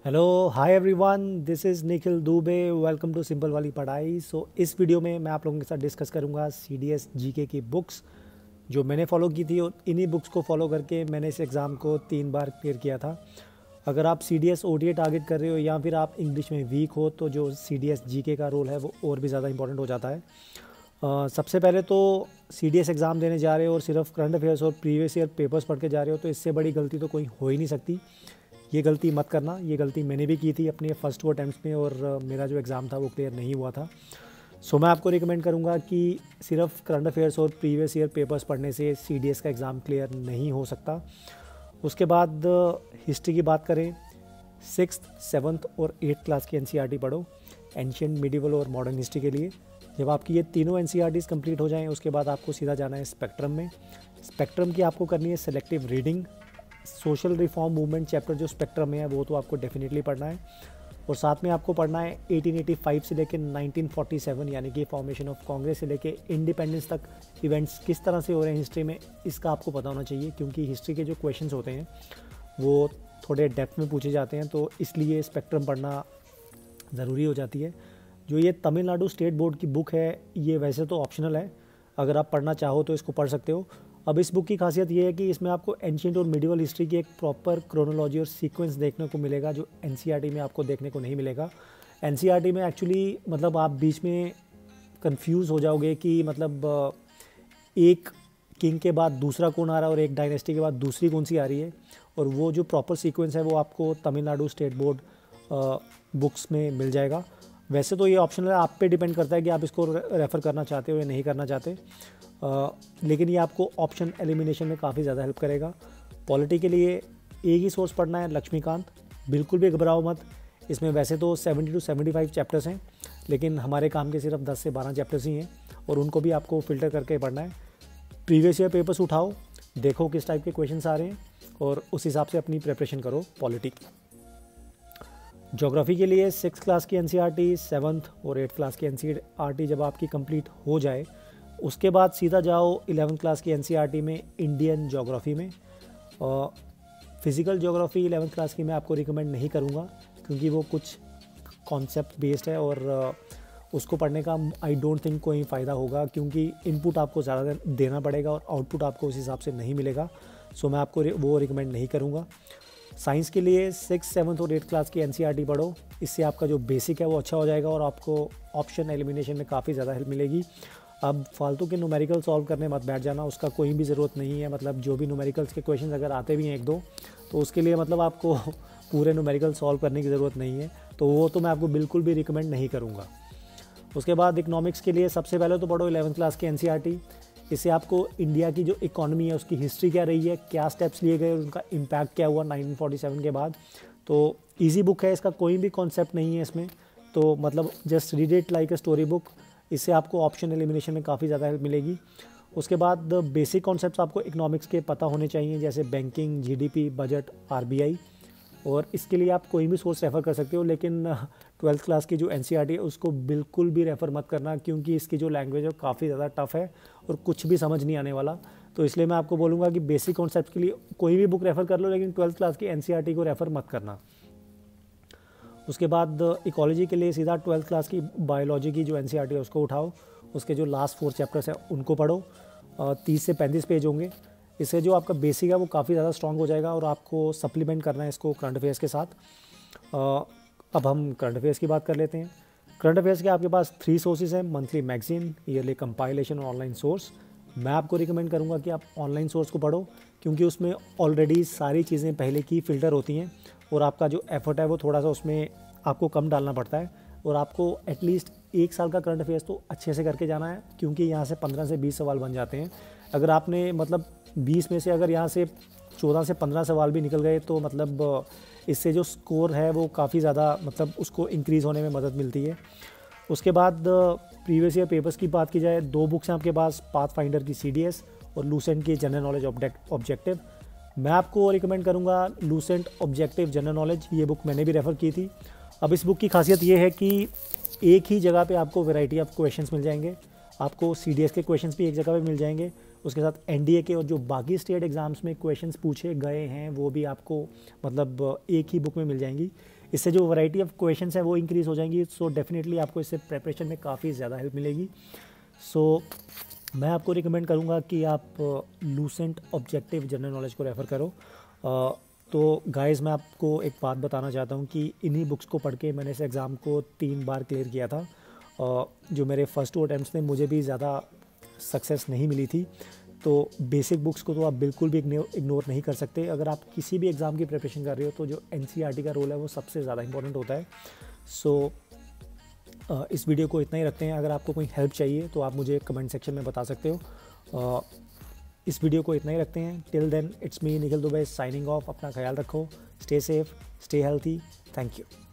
Hello hi everyone, this is Nikhil Dubey. Welcome to simple वाली पढ़ाई। इस वीडियो में मैं आप लोगों के साथ डिस्कस करूंगा सीडीएस जीके की बुक्स जो मैंने फॉलो की थी, और इन्हीं बुक्स को फॉलो करके मैंने इस एग्ज़ाम को 3 बार क्लियर किया था। अगर आप सीडीएस ओडीए टारगेट कर रहे हो या फिर आप इंग्लिश में वीक हो तो जो सीडीएस जीके का रोल है वो और भी ज़्यादा इंपॉर्टेंट हो जाता है। सबसे पहले तो सीडीएस एग्ज़ाम देने जा रहे हो और सिर्फ करंट अफेयर्स और प्रीवियस ईयर पेपर्स पढ़ के जा रहे हो तो इससे बड़ी गलती तो कोई हो ही नहीं सकती। ये गलती मत करना। ये गलती मैंने भी की थी अपने फर्स्ट 2 अटैम्प्ट्स में, और मेरा जो एग्ज़ाम था वो क्लियर नहीं हुआ था। मैं आपको रिकमेंड करूँगा कि सिर्फ करंट अफेयर्स और प्रीवियस ईयर पेपर्स पढ़ने से सीडीएस का एग्ज़ाम क्लियर नहीं हो सकता। उसके बाद हिस्ट्री की बात करें, 6th 7th और 8th क्लास की एनसीईआरटी पढ़ो एंशिएंट, मिडिवल और मॉडर्न हिस्ट्री के लिए। जब आपकी ये तीनों एनसीईआरटीज़ कंप्लीट हो जाएं उसके बाद आपको सीधा जाना है स्पेक्ट्रम में। स्पेक्ट्रम की आपको करनी है selective reading. Social reform movement chapter जो स्पेक्ट्रम में है वो तो आपको डेफिनेटली पढ़ना है, और साथ में आपको पढ़ना है 1885 से लेकर 1947 यानी कि फॉर्मेशन ऑफ कांग्रेस से लेकर इंडिपेंडेंस तक इवेंट्स किस तरह से हो रहे हैं हिस्ट्री में, इसका आपको पता होना चाहिए। क्योंकि हिस्ट्री के जो क्वेश्चंस होते हैं वो थोड़े डेप्थ में पूछे जाते हैं, तो इसलिए स्पेक्ट्रम पढ़ना ज़रूरी हो जाती है। जो ये तमिलनाडु स्टेट बोर्ड की बुक है ये वैसे तो ऑप्शनल है, अगर आप पढ़ना चाहो तो इसको पढ़ सकते हो। अब इस बुक की खासियत ये है कि इसमें आपको एंशिएंट और मिडिवल हिस्ट्री की एक प्रॉपर क्रोनोलॉजी और सीक्वेंस देखने को मिलेगा, जो एनसीईआरटी में आपको देखने को नहीं मिलेगा। एनसीईआरटी में एक्चुअली मतलब आप बीच में कंफ्यूज हो जाओगे कि मतलब एक किंग के बाद दूसरा कौन आ रहा है और एक डायनेस्टी के बाद दूसरी कौन सी आ रही है, और वो जो प्रॉपर सीक्वेंस है वो आपको तमिलनाडु स्टेट बोर्ड बुक्स में मिल जाएगा। वैसे तो ये ऑप्शनल है, आप पे डिपेंड करता है कि आप इसको रेफ़र करना चाहते हो या नहीं करना चाहते, लेकिन ये आपको ऑप्शन एलिमिनेशन में काफ़ी ज़्यादा हेल्प करेगा। पॉलिटी के लिए एक ही सोर्स पढ़ना है, लक्ष्मीकांत। बिल्कुल भी घबराओ मत, इसमें वैसे तो 70 to 75 चैप्टर्स हैं, लेकिन हमारे काम के सिर्फ 10 से 12 चैप्टर्स ही हैं, और उनको भी आपको फ़िल्टर करके पढ़ना है। प्रीवियस ईयर पेपर्स उठाओ, देखो किस टाइप के क्वेश्चन आ रहे हैं, और उस हिसाब से अपनी प्रिपरेशन करो पॉलिटी की। ज्योग्राफी के लिए 6th क्लास की एनसीईआरटी, 7th और 8th क्लास की एनसीईआरटी जब आपकी कंप्लीट हो जाए उसके बाद सीधा जाओ 11th क्लास की एनसीईआरटी में इंडियन ज्योग्राफी में। फिज़िकल ज्योग्राफी 11th क्लास की मैं आपको रिकमेंड नहीं करूँगा, क्योंकि वो कुछ कॉन्सेप्ट बेस्ड है और उसको पढ़ने का आई डोंट थिंक कोई फ़ायदा होगा, क्योंकि इनपुट आपको ज़्यादा देना पड़ेगा और आउटपुट आपको उस हिसाब से नहीं मिलेगा। मैं आपको वो रिकमेंड नहीं करूँगा। साइंस के लिए 6th 7th और 8th क्लास की एनसीईआरटी पढ़ो, इससे आपका जो बेसिक है वो अच्छा हो जाएगा और आपको ऑप्शन एलिमिनेशन में काफ़ी ज़्यादा हेल्प मिलेगी। अब फालतू के न्यूमेरिकल सॉल्व करने मत बैठ जाना, उसका कोई भी ज़रूरत नहीं है। मतलब जो भी न्यूमेरिकल्स के क्वेश्चन अगर आते भी हैं 1-2 तो उसके लिए मतलब आपको पूरे न्यूमेरिकल सॉल्व करने की ज़रूरत नहीं है, तो वो तो मैं आपको बिल्कुल भी रिकमेंड नहीं करूँगा। उसके बाद इकोनॉमिक्स के लिए सबसे पहले तो पढ़ो 11th क्लास की एनसीईआरटी। इससे आपको इंडिया की जो इकोनॉमी है उसकी हिस्ट्री क्या रही है, क्या स्टेप्स लिए गए और उनका इम्पैक्ट क्या हुआ 1947 के बाद। तो ईजी बुक है, इसका कोई भी कॉन्सेप्ट नहीं है इसमें, तो मतलब just read it like a story book. इससे आपको ऑप्शन एलिमिनेशन में काफ़ी ज़्यादा हेल्प मिलेगी। उसके बाद बेसिक कॉन्सेप्ट्स आपको इकोनॉमिक्स के पता होने चाहिए, जैसे बैंकिंग, जीडीपी, बजट, आरबीआई, और इसके लिए आप कोई भी सोर्स रेफ़र कर सकते हो। लेकिन 12th क्लास की जो एनसीईआरटी है उसको बिल्कुल भी रेफ़र मत करना, क्योंकि इसकी जो लैंग्वेज है वो काफ़ी ज़्यादा टफ है और कुछ भी समझ नहीं आने वाला। तो इसलिए मैं आपको बोलूँगा कि बेसिक कॉन्सेप्ट के लिए कोई भी बुक रेफ़र कर लो, लेकिन 12th क्लास की एनसीईआरटी को रेफ़र मत करना। उसके बाद इकोलॉजी के लिए सीधा 12th क्लास की बायोलॉजी की जो एनसीईआरटी है उसको उठाओ, उसके जो लास्ट 4 चैप्टर्स हैं उनको पढ़ो। 30 से 35 पेज होंगे। इससे जो आपका बेसिक है वो काफ़ी ज़्यादा स्ट्रॉन्ग हो जाएगा और आपको सप्लीमेंट करना है इसको करंट अफेयर्स के साथ। अब हम करंट अफेयर्स की बात कर लेते हैं। करंट अफेयर्स के आपके पास 3 सोर्सेज हैं, मंथली मैगजीन, ईयरली कंपाइलेशन और ऑनलाइन सोर्स। मैं आपको रिकमेंड करूंगा कि आप ऑनलाइन सोर्स को पढ़ो, क्योंकि उसमें ऑलरेडी सारी चीज़ें पहले की फ़िल्टर होती हैं और आपका जो एफर्ट है वो थोड़ा सा उसमें आपको कम डालना पड़ता है, और आपको एटलीस्ट 1 साल का करंट अफेयर्स तो अच्छे से करके जाना है, क्योंकि यहाँ से 15 से 20 सवाल बन जाते हैं। अगर आपने मतलब 20 में से अगर यहाँ से 14 से 15 सवाल भी निकल गए तो मतलब इससे जो स्कोर है वो काफ़ी ज़्यादा मतलब उसको इंक्रीज़ होने में मदद मिलती है। उसके बाद प्रीवियस ईयर पेपर्स की बात की जाए, 2 बुक्स हैं आपके पास, पाथफाइंडर की सीडीएस और लूसेंट की जनरल नॉलेज ऑब्जेक्टिव। मैं आपको रिकमेंड करूँगा लूसेंट ऑब्जेक्टिव जनरल नॉलेज, ये बुक मैंने भी रेफ़र की थी। अब इस बुक की खासियत ये है कि एक ही जगह पे आपको वैरायटी ऑफ क्वेश्चंस मिल जाएंगे। आपको सीडीएस के क्वेश्चंस भी एक जगह पे मिल जाएंगे उसके साथ एनडीए के और जो बाकी स्टेट एग्ज़ाम्स में क्वेश्चंस पूछे गए हैं वो भी आपको मतलब एक ही बुक में मिल जाएंगी। इससे जो वैरायटी ऑफ क्वेश्चंस है वो इंक्रीज़ हो जाएंगी। सो डेफिनेटली आपको इससे प्रिपरेशन में काफ़ी ज़्यादा हेल्प मिलेगी। सो मैं आपको रिकमेंड करूँगा कि आप लूसेंट ऑब्जेक्टिव जनरल नॉलेज को रेफ़र करो। तो गाइस मैं आपको एक बात बताना चाहता हूँ कि इन्हीं बुक्स को पढ़ के मैंने इस एग्ज़ाम को 3 बार क्लियर किया था। जो मेरे फर्स्ट 2 अटैम्प्ट्स थे मुझे भी ज़्यादा सक्सेस नहीं मिली थी। तो बेसिक बुक्स को तो आप बिल्कुल भी इग्नोर नहीं कर सकते। अगर आप किसी भी एग्ज़ाम की प्रिपरेशन कर रहे हो तो जो एनसीईआरटी का रोल है वो सबसे ज़्यादा इंपॉर्टेंट होता है। सो इस वीडियो को इतना ही रखते हैं। अगर आपको कोई हेल्प चाहिए तो आप मुझे कमेंट सेक्शन में बता सकते हो। इस वीडियो को इतना ही रखते हैं। Till then it's me Nikhil Dubey signing off. अपना ख्याल रखो, stay safe, stay healthy. Thank you.